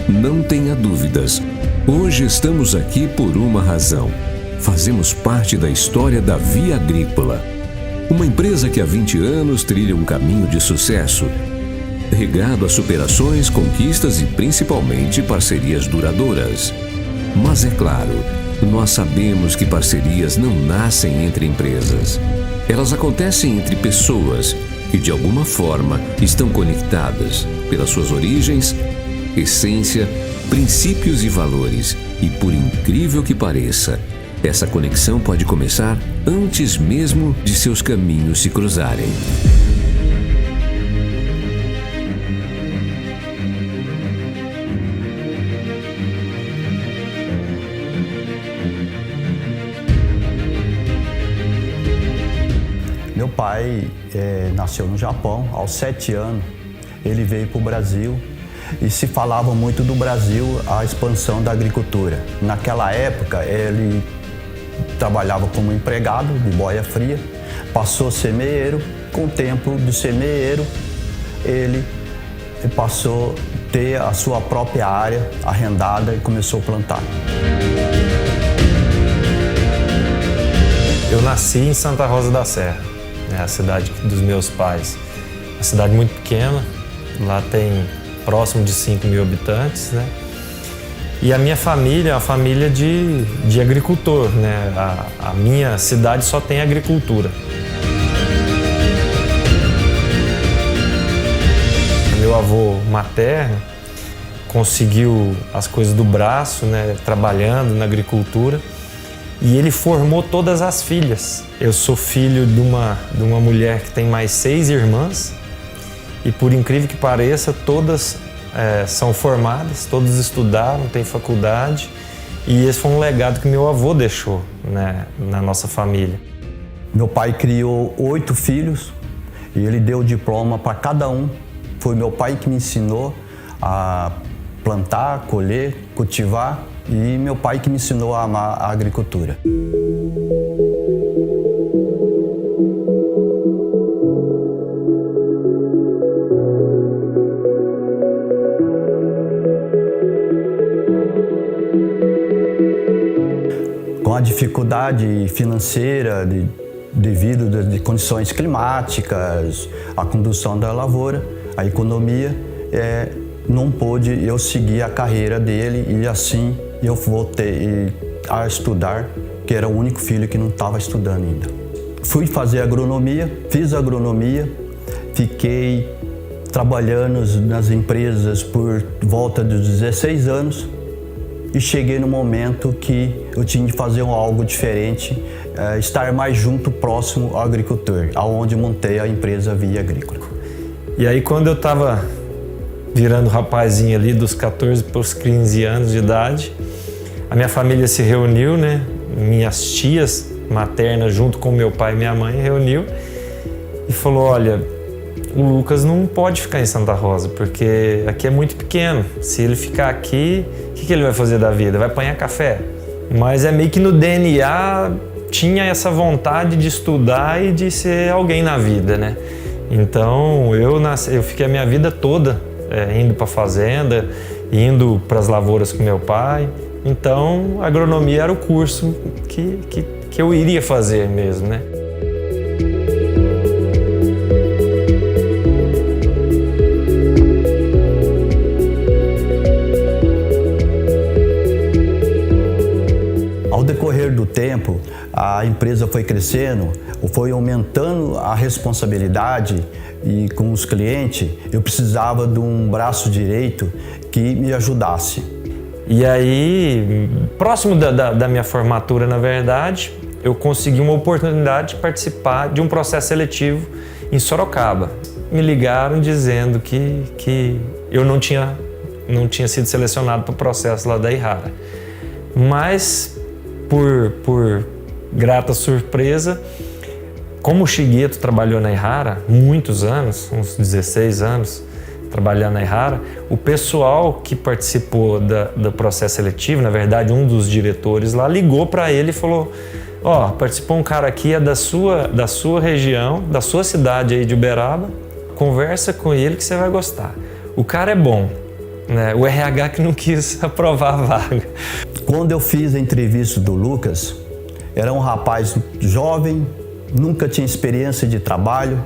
Não tenha dúvidas. Hoje estamos aqui por uma razão. Fazemos parte da história da Via Agrícola. Uma empresa que há 20 anos trilha um caminho de sucesso, regado a superações, conquistas e principalmente parcerias duradouras. Mas é claro, nós sabemos que parcerias não nascem entre empresas. Elas acontecem entre pessoas que de alguma forma estão conectadas pelas suas origens, essência, princípios e valores. E por incrível que pareça, essa conexão pode começar antes mesmo de seus caminhos se cruzarem. Meu pai nasceu no Japão, aos 7 anos. Ele veio para o Brasil e se falava muito do Brasil, a expansão da agricultura. Naquela época, ele trabalhava como empregado de boia fria, passou a ser meeiro. Com o tempo de ser meeiro, ele passou a ter a sua própria área arrendada e começou a plantar. Eu nasci em Santa Rosa da Serra, a cidade dos meus pais. Uma cidade muito pequena, lá tem próximo de 5.000 habitantes, né? E a minha família é uma família de agricultor, né? A minha cidade só tem agricultura. Meu avô materno conseguiu as coisas do braço, né? Trabalhando na agricultura. E ele formou todas as filhas. Eu sou filho de uma mulher que tem mais 6 irmãs. E por incrível que pareça, todas são formadas, todos estudaram, têm faculdade. E esse foi um legado que meu avô deixou, né, na nossa família. Meu pai criou 8 filhos e ele deu diploma para cada um. Foi meu pai que me ensinou a plantar, colher, cultivar. E meu pai que me ensinou a amar a agricultura. Com a dificuldade financeira devido de condições climáticas, a condução da lavoura, a economia, não pôde eu seguir a carreira dele e assim eu voltei a estudar, que era o único filho que não estava estudando ainda. Fui fazer agronomia, fiz agronomia, fiquei trabalhando nas empresas por volta dos 16 anos e cheguei no momento que eu tinha de fazer algo diferente, estar mais junto, próximo ao agricultor, aonde montei a empresa Via Agrícola. E aí quando eu estava virando rapazinho ali dos 14 para os 15 anos de idade, a minha família se reuniu, né? Minhas tias maternas junto com meu pai e minha mãe reuniu e falou: olha, o Lucas não pode ficar em Santa Rosa porque aqui é muito pequeno. Se ele ficar aqui, o que ele vai fazer da vida? Vai apanhar café? Mas é meio que no DNA tinha essa vontade de estudar e de ser alguém na vida, né? Então eu fiquei a minha vida toda indo para a fazenda, indo para as lavouras com meu pai. Então, a agronomia era o curso que eu iria fazer mesmo, né? Ao decorrer do tempo, a empresa foi crescendo, foi aumentando a responsabilidade e com os clientes, eu precisava de um braço direito que me ajudasse. E aí, próximo da minha formatura, na verdade, eu consegui uma oportunidade de participar de um processo seletivo em Sorocaba. Me ligaram dizendo que eu não tinha sido selecionado para o processo lá da Errara. Mas, por grata surpresa, como o Shigeto trabalhou na Errara muitos anos, uns 16 anos, trabalhando na Errara, o pessoal que participou do processo seletivo, na verdade um dos diretores lá, ligou para ele e falou: ó, participou um cara aqui, é da sua região, da sua cidade aí de Uberaba, conversa com ele que você vai gostar. O cara é bom, né? O RH que não quis aprovar a vaga. Quando eu fiz a entrevista do Lucas, era um rapaz jovem, nunca tinha experiência de trabalho.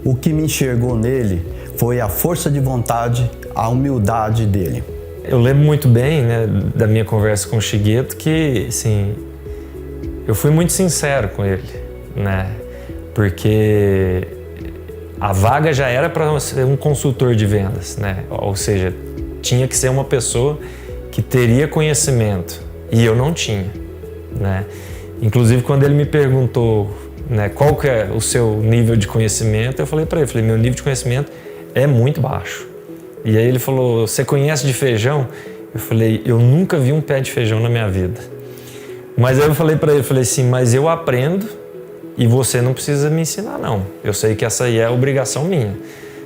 O que me enxergou nele foi a força de vontade, a humildade dele. Eu lembro muito bem, né, da minha conversa com o Shigeto, que assim, eu fui muito sincero com ele, né? Porque a vaga já era para ser um consultor de vendas, né? Ou seja, tinha que ser uma pessoa que teria conhecimento e eu não tinha, né? Inclusive, quando ele me perguntou, né, qual que é o seu nível de conhecimento, eu falei para ele, meu nível de conhecimento é muito baixo. E aí ele falou, você conhece de feijão? Eu falei, eu nunca vi um pé de feijão na minha vida. Mas aí eu falei para ele, assim, mas eu aprendo e você não precisa me ensinar não. Eu sei que essa aí é a obrigação minha.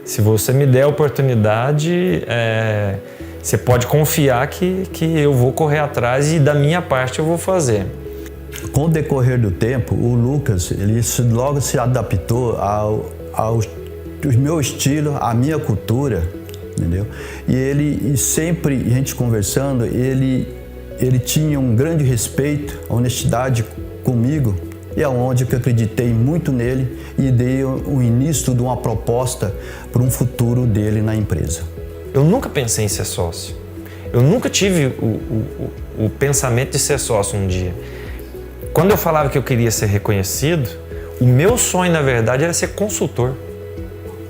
Se você me der a oportunidade, você pode confiar que eu vou correr atrás e da minha parte eu vou fazer. Com o decorrer do tempo, o Lucas, ele logo se adaptou ao meu estilo, à minha cultura, entendeu? E sempre, a gente conversando, ele tinha um grande respeito, honestidade comigo, e é onde eu acreditei muito nele e dei o início de uma proposta para um futuro dele na empresa. Eu nunca pensei em ser sócio. Eu nunca tive o pensamento de ser sócio um dia. Quando eu falava que eu queria ser reconhecido, o meu sonho, na verdade, era ser consultor.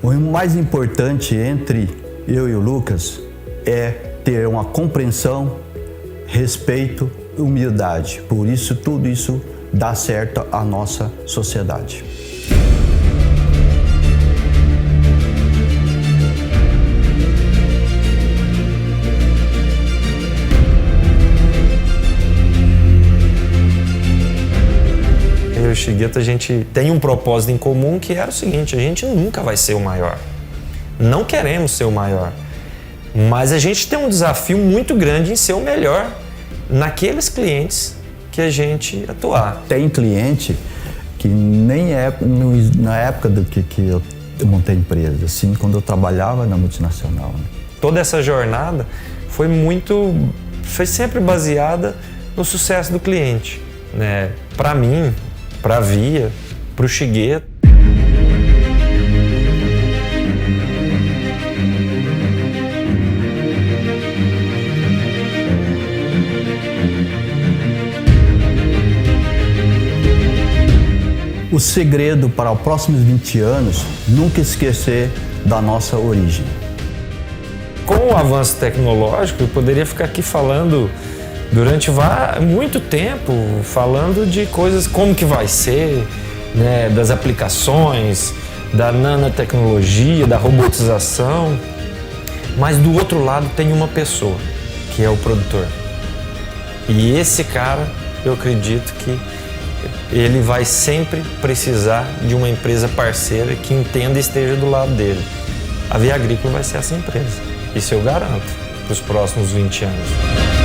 O mais importante entre eu e o Lucas é ter uma compreensão, respeito e humildade. Por isso, tudo isso dá certo à nossa sociedade. Eu e o Shigeto, a gente tem um propósito em comum que era o seguinte, a gente nunca vai ser o maior. Não queremos ser o maior. Mas a gente tem um desafio muito grande em ser o melhor naqueles clientes que a gente atuar. Tem cliente que nem é na época do que eu montei a empresa, assim, quando eu trabalhava na multinacional. Né? Toda essa jornada foi sempre baseada no sucesso do cliente, né? Para mim, para a Via, para o Shigeto. O segredo para os próximos 20 anos, nunca esquecer da nossa origem. Com o avanço tecnológico, eu poderia ficar aqui falando durante muito tempo, falando de coisas como que vai ser, né, das aplicações, da nanotecnologia, da robotização. Mas do outro lado tem uma pessoa, que é o produtor. E esse cara, eu acredito que ele vai sempre precisar de uma empresa parceira que entenda e esteja do lado dele. A Via Agrícola vai ser essa empresa. Isso eu garanto para os próximos 20 anos.